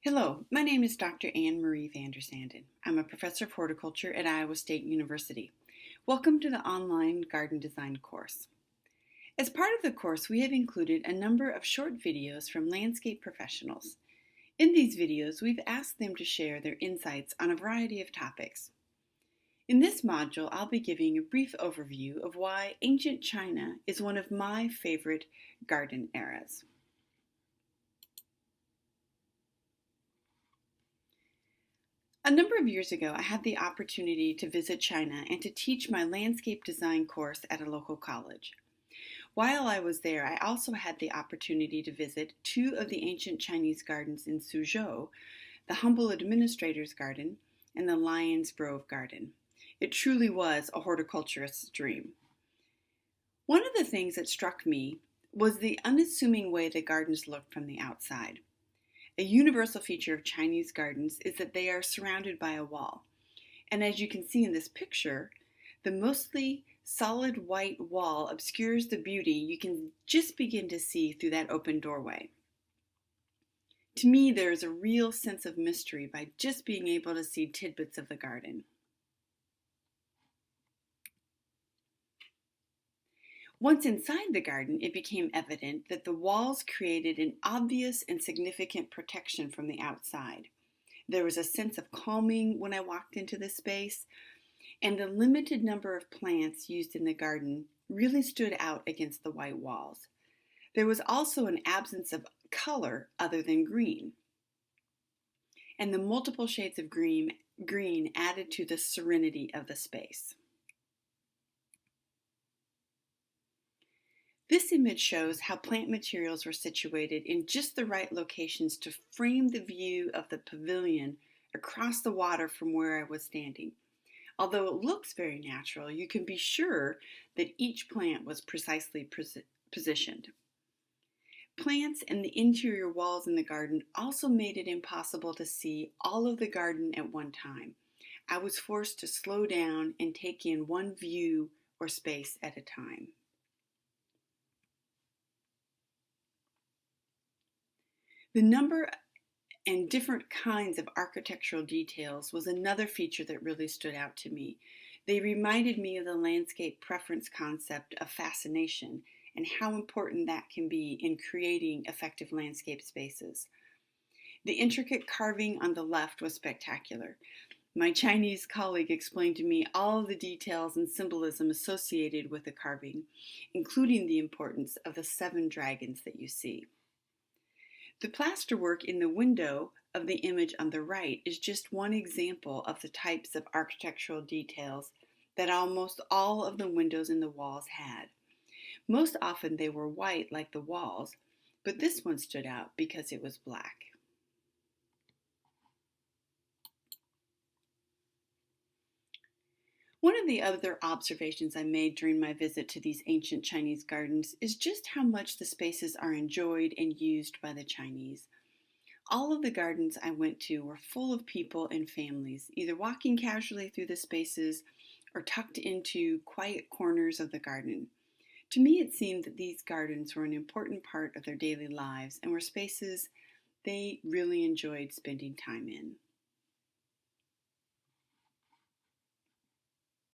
Hello, my name is Dr. Anne Marie VanDerZanden. I'm a professor of horticulture at Iowa State University. Welcome to the online garden design course. As part of the course, we have included a number of short videos from landscape professionals. In these videos, we've asked them to share their insights on a variety of topics. In this module, I'll be giving a brief overview of why ancient China is one of my favorite garden eras. A number of years ago, I had the opportunity to visit China and to teach my landscape design course at a local college. While I was there, I also had the opportunity to visit two of the ancient Chinese gardens in Suzhou, the Humble Administrator's Garden and the Lion's Grove Garden. It truly was a horticulturist's dream. One of the things that struck me was the unassuming way the gardens looked from the outside. A universal feature of Chinese gardens is that they are surrounded by a wall. And as you can see in this picture, the mostly solid white wall obscures the beauty you can just begin to see through that open doorway. To me, there is a real sense of mystery by just being able to see tidbits of the garden. Once inside the garden, it became evident that the walls created an obvious and significant protection from the outside. There was a sense of calming when I walked into this space, and the limited number of plants used in the garden really stood out against the white walls. There was also an absence of color other than green, and the multiple shades of green added to the serenity of the space. This image shows how plant materials were situated in just the right locations to frame the view of the pavilion across the water from where I was standing. Although it looks very natural, you can be sure that each plant was precisely positioned. Plants and the interior walls in the garden also made it impossible to see all of the garden at one time. I was forced to slow down and take in one view or space at a time. The number and different kinds of architectural details was another feature that really stood out to me. They reminded me of the landscape preference concept of fascination and how important that can be in creating effective landscape spaces. The intricate carving on the left was spectacular. My Chinese colleague explained to me all of the details and symbolism associated with the carving, including the importance of the 7 dragons that you see. The plasterwork in the window of the image on the right is just one example of the types of architectural details that almost all of the windows in the walls had. Most often they were white like the walls, but this one stood out because it was black. One of the other observations I made during my visit to these ancient Chinese gardens is just how much the spaces are enjoyed and used by the Chinese. All of the gardens I went to were full of people and families, either walking casually through the spaces or tucked into quiet corners of the garden. To me, it seemed that these gardens were an important part of their daily lives and were spaces they really enjoyed spending time in.